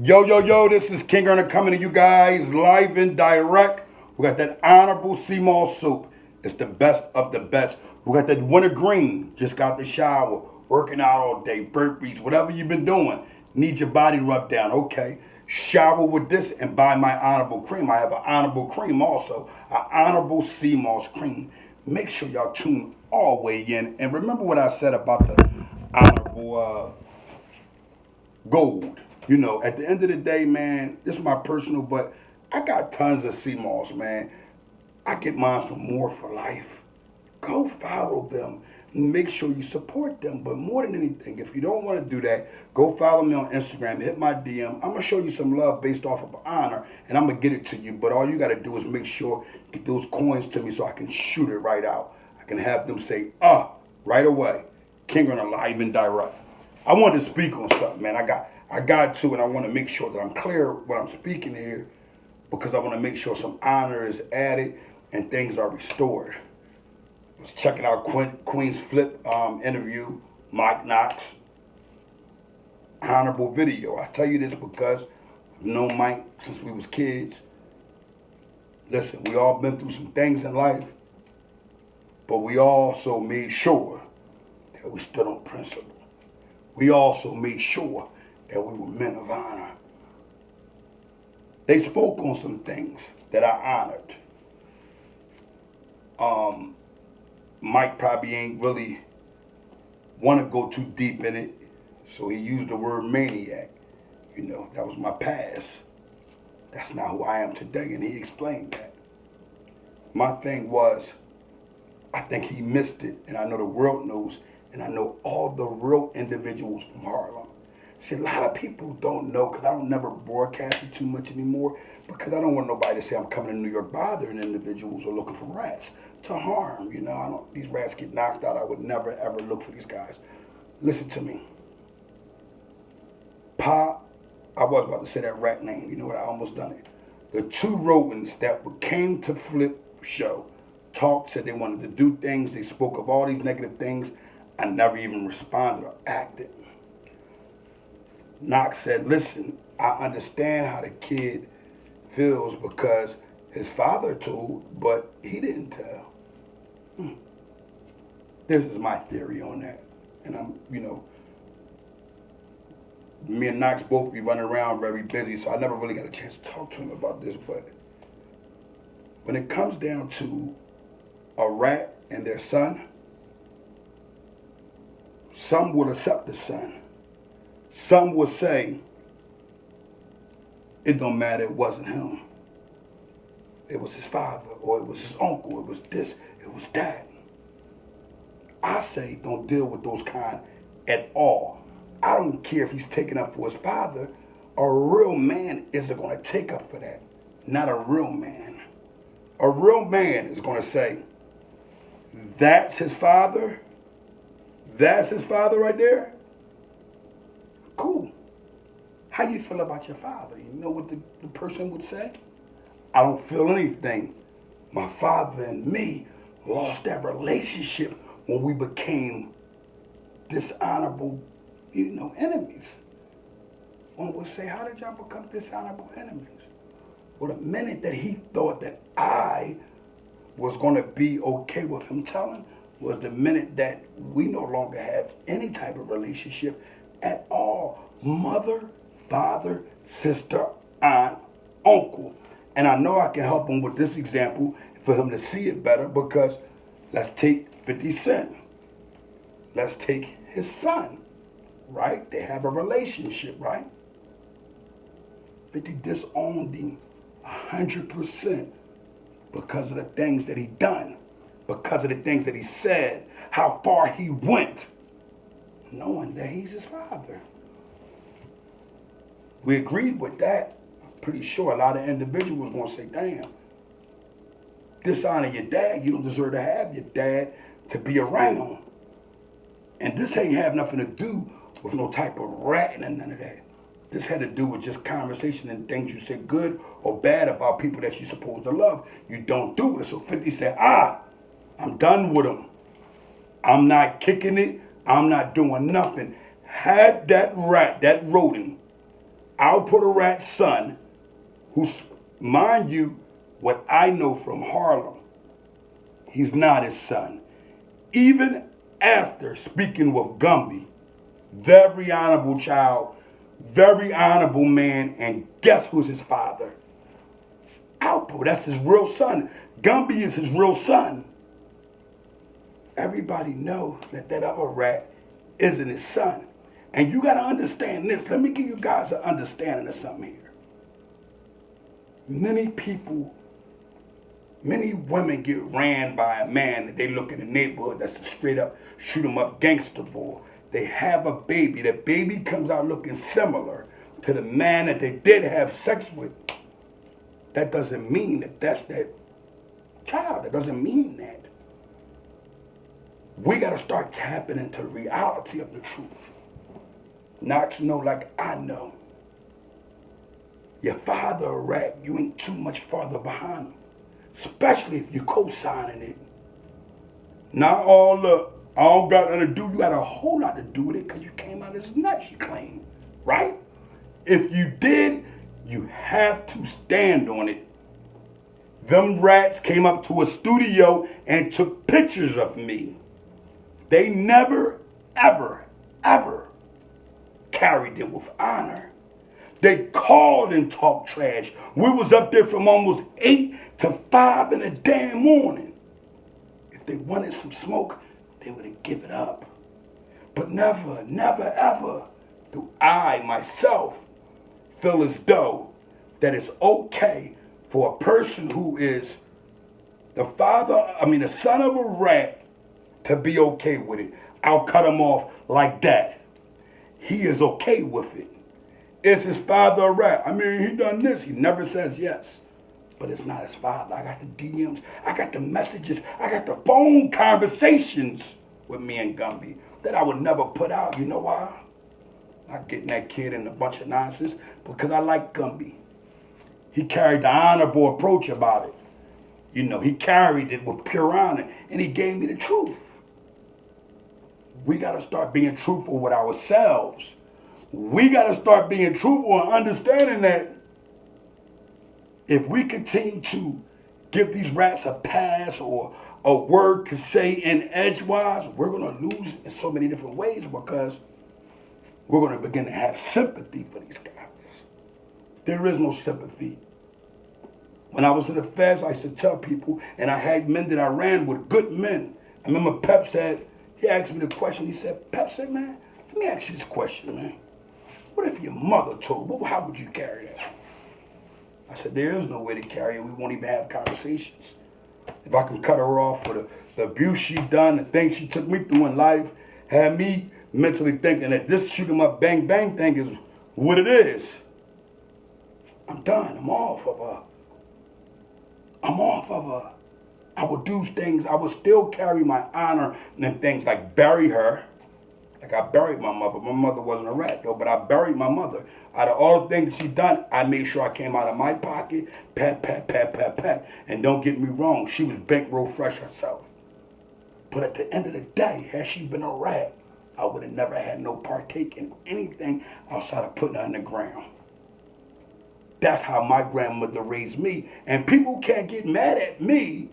Yo, yo, yo, this is King Earner coming to you guys live and direct. We got that honorable sea moss soup. It's the best of the best. We got that winter green. Just got the shower, working out all day, burpees, whatever you've been doing. Need your body rubbed down, okay? Shower with this and buy my honorable cream. I have an honorable cream also, an honorable sea moss cream. Make sure y'all tune all the way in. And remember what I said about the honorable gold. You know, at the end of the day, man, this is my personal, but I got tons of sea moss, man. I get mine from More for Life. Go follow them. Make sure you support them. But more than anything, if you don't want to do that, go follow me on Instagram. Hit my DM. I'm going to show you some love based off of honor, and I'm going to get it to you. But all you got to do is make sure you get those coins to me so I can shoot it right out. I can have them say, right away. King on Live and Direct. I wanted to speak on something, man. I got to, and I want to make sure that I'm clear when I'm speaking here because I want to make sure some honor is added and things are restored. I was checking out Queenzflip interview, Mike Knox, honorable video. I tell you this because I've known Mike since we was kids. Listen, we all been through some things in life, but we also made sure that we stood on principle. We also made sure that we were men of honor. They spoke on some things that I honored. Mike probably ain't really want to go too deep in it, so he used the word maniac. You know, that was my past. That's not who I am today, and he explained that. My thing was, I think he missed it, and I know the world knows, and I know all the real individuals from Harlem. See, a lot of people don't know because I don't never broadcast it too much anymore because I don't want nobody to say I'm coming to New York bothering individuals or looking for rats to harm. You know, I don't. These rats get knocked out. I would never ever look for these guys. Listen to me, Pa. I was about to say that rat name. You know what? I almost done it. The two rodents that came to Flip show talked, said they wanted to do things. They spoke of all these negative things. I never even responded or acted. Knox said, listen, I understand how the kid feels because his father told, but he didn't tell. This is my theory on that. And me and Knox both be running around very busy, so I never really got a chance to talk to him about this. But when it comes down to a rat and their son, some will accept the son. Some will say, it don't matter, it wasn't him. It was his father, or it was his uncle, it was this, it was that. I say don't deal with those kind at all. I don't care if he's taking up for his father. A real man isn't going to take up for that. Not a real man. A real man is going to say, that's his father. That's his father right there. Cool. How you feel about your father? You know what the person would say? I don't feel anything. My father and me lost that relationship when we became dishonorable, enemies. One would say, how did y'all become dishonorable enemies? Well, the minute that he thought that I was going to be okay with him telling was the minute that we no longer have any type of relationship at all. Mother, father, sister, aunt, uncle. And I know I can help him with this example for him to see it better because let's take 50 Cent. Let's take his son, right? They have a relationship, right? 50 disowned him 100% because of the things that he done, because of the things that he said, how far he went, knowing that he's his father. We agreed with that. I'm pretty sure a lot of individuals going to say, damn, dishonor your dad. You don't deserve to have your dad to be around. And this ain't have nothing to do with no type of ratting and none of that. This had to do with just conversation and things you say good or bad about people that you're supposed to love. You don't do it. So 50 said, I'm done with him. I'm not kicking it. I'm not doing nothing. Had that rat, that rodent, I'll put a rat's son, who's, mind you, what I know from Harlem, he's not his son. Even after speaking with Gumby, very honorable child, very honorable man, and guess who's his father? Alpo, that's his real son. Gumby is his real son. Everybody knows that that other rat isn't his son. And you got to understand this. Let me give you guys an understanding of something here. Many people, many women get ran by a man that they look in the neighborhood that's a straight up shoot 'em up gangster boy. They have a baby. The baby comes out looking similar to the man that they did have sex with. That doesn't mean that that's that child. That doesn't mean that. We got to start tapping into the reality of the truth. Knox know like I know. Your father a rat, you ain't too much farther behind him. Especially if you're co-signing it. Not all the, I don't got nothing to do, you got a whole lot to do with it because you came out as nuts, you claim. Right? If you did, you have to stand on it. Them rats came up to a studio and took pictures of me. They never, ever, ever carried it with honor. They called and talked trash. We was up there from almost 8 to 5 in the damn morning. If they wanted some smoke, they would have given up. But never, never, ever do I, myself, feel as though that it's okay for a person who is the son of a rat to be okay with it. I'll cut him off like that. He is okay with it. Is his father a rat? I mean, he done this. He never says yes. But it's not his father. I got the DMs. I got the messages. I got the phone conversations with me and Gumby that I would never put out. You know why? Not getting that kid in a bunch of nonsense. Because I like Gumby. He carried the honorable approach about it. You know, he carried it with pure honor. And he gave me the truth. We got to start being truthful with ourselves. We got to start being truthful and understanding that if we continue to give these rats a pass or a word to say in edgewise, we're going to lose in so many different ways because we're going to begin to have sympathy for these guys. There is no sympathy. When I was in the feds, I used to tell people, and I had men that I ran with, good men. I remember Pep said, he asked me the question, he said, Pep said, man, let me ask you this question, man. What if your mother told? How would you carry that? I said, there is no way to carry it. We won't even have conversations. If I can cut her off for the abuse she done, the things she took me through in life, had me mentally thinking that this shoot 'em up bang bang thing is what it is. I'm done. I'm off of her. I would do things. I would still carry my honor and things like bury her. Like I buried my mother. My mother wasn't a rat though, but I buried my mother. Out of all the things she done, I made sure I came out of my pocket, pat, pat, pat, pat, pat. And don't get me wrong, she was bankroll fresh herself. But at the end of the day, had she been a rat, I would have never had no partake in anything outside of putting her in the ground. That's how my grandmother raised me. And people can't get mad at me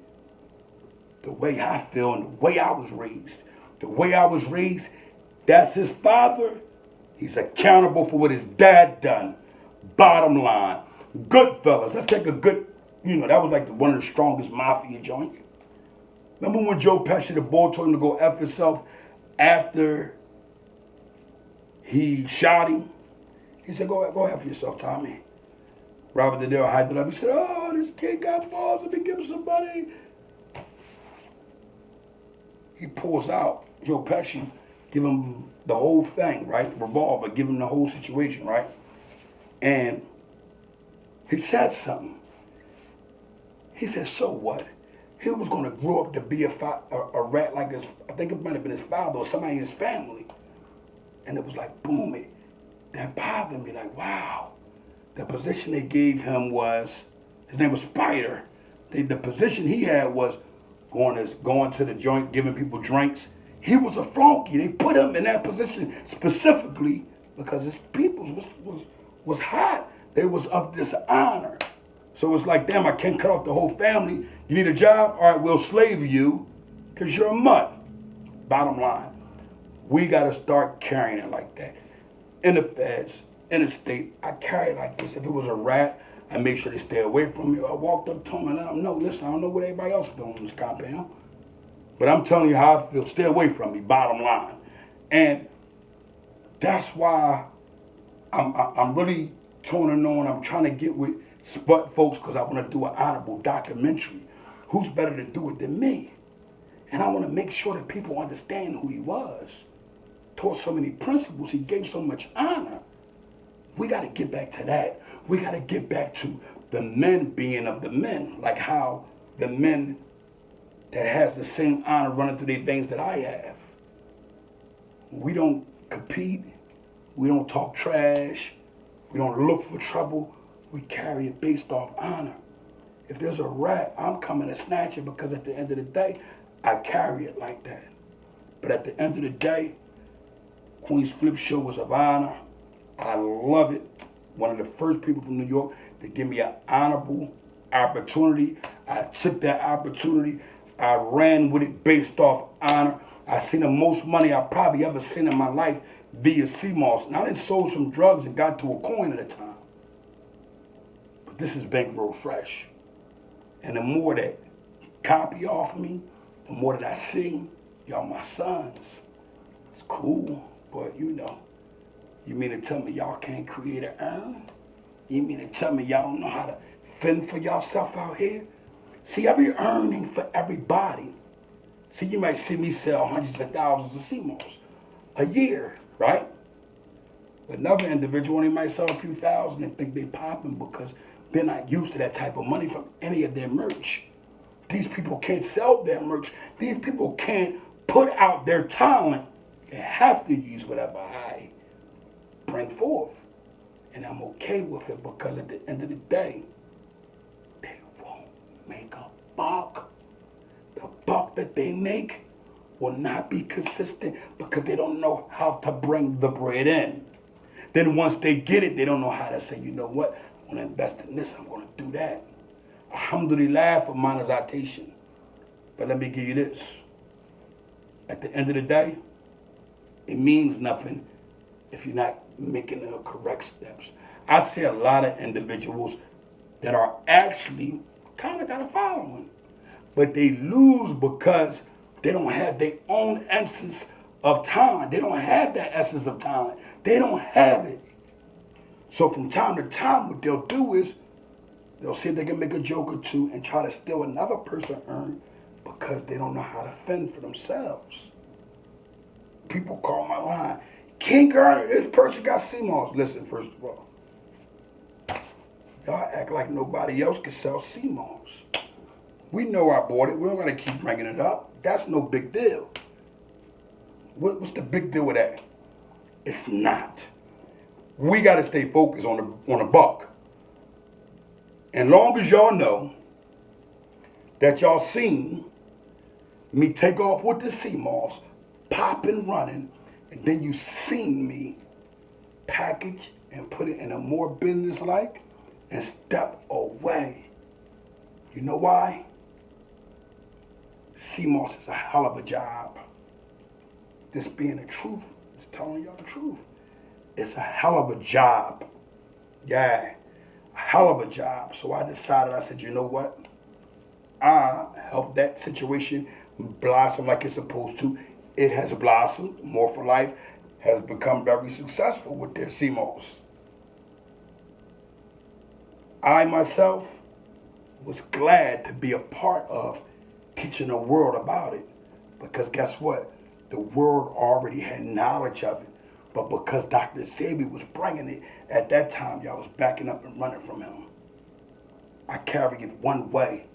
the way I feel and the way I was raised. The way I was raised, that's his father. He's accountable for what his dad done. Bottom line. Goodfellas. Let's take a good, that was like one of the strongest mafia joints. Remember when Joe Pesci, the boy, told him to go F himself after he shot him? He said, go F yourself, Tommy. Robert De Niro hyped it up. He said, oh, this kid got balls. Let me give him somebody. He pulls out Joe Pesci, give him the whole thing, right? Revolver, give him the whole situation, right? And he said something. He said, so what? He was going to grow up to be a rat like his, I think it might have been his father or somebody in his family. And it was like, boom, that bothered me. Like, wow. The position they gave him was, his name was Spider. The position he had was going to the joint, giving people drinks. He was a flunky. They put him in that position specifically because his peoples was hot. They was of dishonor. So it's like, damn, I can't cut off the whole family. You need a job? All right, we'll slave you because you're a mutt. Bottom line, we got to start carrying it like that. In the feds, in the state, I carry it like this. If it was a rat, I make sure they stay away from me. I walked up to them and let them know, listen, I don't know what everybody else is doing in this compound, but I'm telling you how I feel. Stay away from me, bottom line. And that's why I'm really toning on. I'm trying to get with Spud folks because I want to do an honorable documentary. Who's better to do it than me? And I want to make sure that people understand who he was. Taught so many principles. He gave so much honor. We got to get back to that. We got to get back to the men being of the men. Like how the men that has the same honor running through their veins that I have. We don't compete. We don't talk trash. We don't look for trouble. We carry it based off honor. If there's a rat, I'm coming to snatch it because at the end of the day, I carry it like that. But at the end of the day, Queenzflip show was of honor. I love it. One of the first people from New York to give me an honorable opportunity. I took that opportunity. I ran with it based off honor. I seen the most money I probably ever seen in my life via CMOS. And I done sold some drugs and got to a coin at a time. But this is bankroll fresh. And the more that copy off me, the more that I see, y'all my sons. It's cool, but you know, you mean to tell me y'all can't create an earn? You mean to tell me y'all don't know how to fend for yourself out here? See, every earning for everybody. See, you might see me sell hundreds of thousands of CMOS a year, right? Another individual, they might sell a few thousand and think they popping because they're not used to that type of money from any of their merch. These people can't sell their merch. These people can't put out their talent. They have to use whatever I bring forth. And I'm okay with it because at the end of the day, they won't make a buck. The buck that they make will not be consistent because they don't know how to bring the bread in. Then once they get it, they don't know how to say, you know what, I'm going to invest in this, I'm going to do that. Alhamdulillah for monetization. But let me give you this. At the end of the day, it means nothing if you're not making the correct steps. I see a lot of individuals that are actually kind of got a following, but they lose because they don't have their own essence of talent. They don't have that essence of talent. They don't have it. So from time to time, what they'll do is they'll see if they can make a joke or two and try to steal another person earn because they don't know how to fend for themselves. People call my line, King Earner, this person got CMOS. Listen, first of all, y'all act like nobody else can sell CMOS. We know I bought it. We don't got to keep bringing it up. That's no big deal. What's the big deal with that? It's not. We got to stay focused on the buck. And long as y'all know that y'all seen me take off with the CMOS, pop and running, and then you seen me package and put it in a more business-like and step away. You know why? CMOS is a hell of a job. This being the truth, just telling y'all the truth. It's a hell of a job. Yeah, a hell of a job. So I decided, I said, you know what? I helped that situation blossom like it's supposed to. It has blossomed. More for Life has become very successful with their CMOS. I myself was glad to be a part of teaching the world about it, because guess what? The world already had knowledge of it, but because Dr. Sebi was bringing it, at that time, y'all was backing up and running from him. I carry it one way,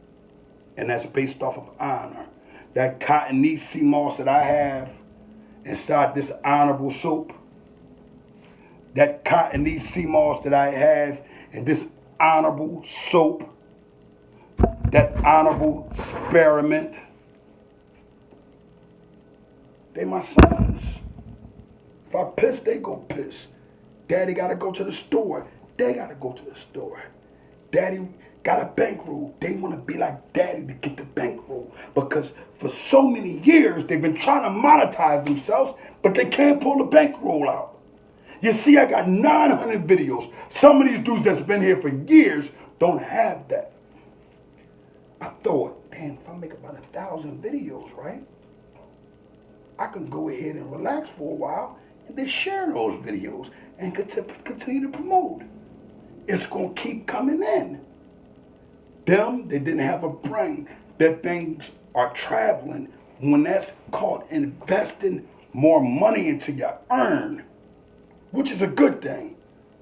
and that's based off of honor. That cottonese sea moss that I have inside this honorable soap, that cottonese sea moss that I have in this honorable soap, that honorable experiment, they my sons. If I piss, they go piss. Daddy got to go to the store. They got to go to the store. Daddy got a bankroll. They want to be like daddy to get the bankroll because for so many years they've been trying to monetize themselves, but they can't pull the bankroll out. You see, I got 900 videos. Some of these dudes that's been here for years don't have that. I thought, damn, if I make about 1,000 videos, right? I can go ahead and relax for a while and then share those videos and continue to promote. It's going to keep coming in. Them, they didn't have a brain. Their things are traveling when that's called investing more money into your earn, which is a good thing.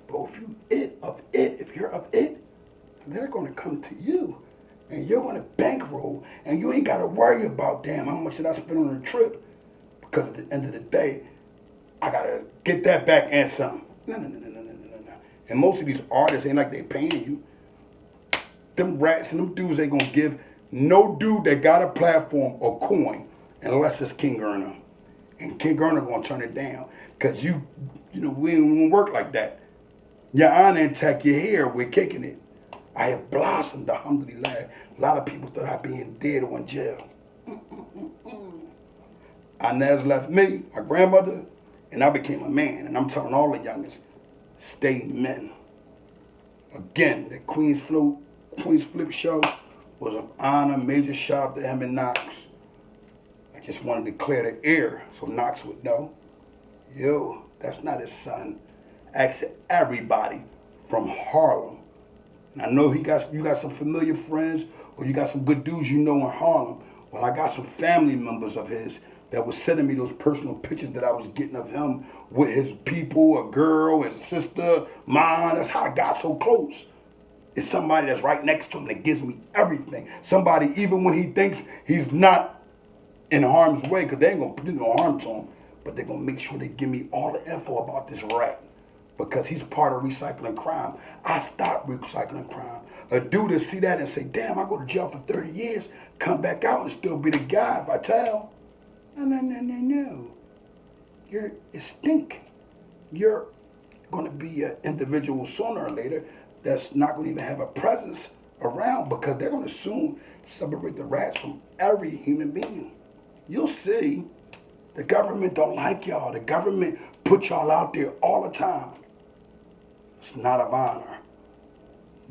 But if you're of it, they're going to come to you and you're going to bankroll and you ain't got to worry about, damn, how much did I spend on a trip? Because at the end of the day, I got to get that back and some. No. And most of these artists ain't like they paying you. Them rats and them dudes ain't going to give no dude that got a platform or coin unless it's King Erna. And King Erna going to turn it down. Because we don't work like that. Your honor intact, your hair, we're kicking it. I have blossomed, alhamdulillah. A lot of people thought I'd be dead or in jail. Inez left me, my grandmother, and I became a man. And I'm telling all the youngest, stay men. Again, the Queenzflip show was an honor. Major shout out to him and Knox. I just wanted to clear the air so Knox would know. Yo, that's not his son. Ask everybody from Harlem. And I know you got some familiar friends or you got some good dudes you know in Harlem. Well, I got some family members of his that was sending me those personal pictures that I was getting of him with his people, a girl, his sister, mine. That's how I got so close. It's somebody that's right next to him that gives me everything. Somebody, even when he thinks he's not in harm's way, because they ain't going to do no harm to him, but they're going to make sure they give me all the info about this rat because he's part of recycling crime. I stopped recycling crime. A dude to see that and say, damn, I go to jail for 30 years, come back out and still be the guy if I tell. No. It stink. You're going to be an individual sooner or later that's not going to even have a presence around because they're going to soon separate the rats from every human being. You'll see. The government don't like y'all. The government put y'all out there all the time. It's not of honor.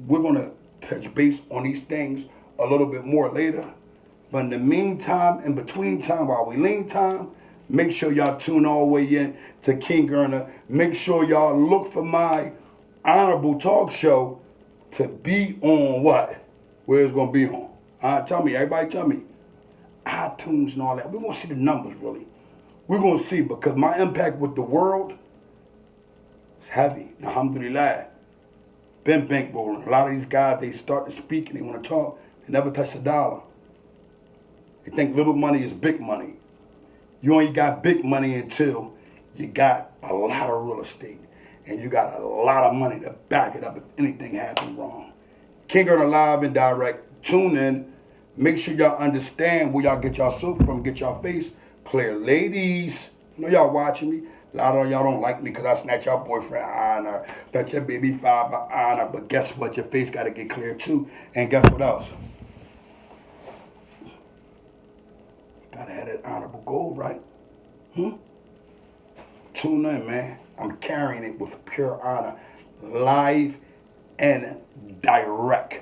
We're going to touch base on these things a little bit more later. But in the meantime, in between time, while we lean time, make sure y'all tune all the way in to King Erna. Make sure y'all look for my honorable talk show to be on what? Where it's going to be on. Tell me, everybody tell me. iTunes and all that. We're going to see the numbers, really. We're going to see because my impact with the world is heavy. Alhamdulillah. Been bankrolling. A lot of these guys, they start to speak and they want to talk. They never touch a dollar. They think little money is big money. You only got big money until you got a lot of real estate. And you got a lot of money to back it up if anything happens wrong. King Erna live and direct. Tune in. Make sure y'all understand where y'all get y'all soap from. Get y'all face clear. Ladies, I know y'all watching me. A lot of y'all don't like me because I snatch your boyfriend honor. Snatch your baby father honor. But guess what? Your face got to get clear too. And guess what else? Gotta have that honorable gold, right? Tune in, man. I'm carrying it with pure honor. Live and direct.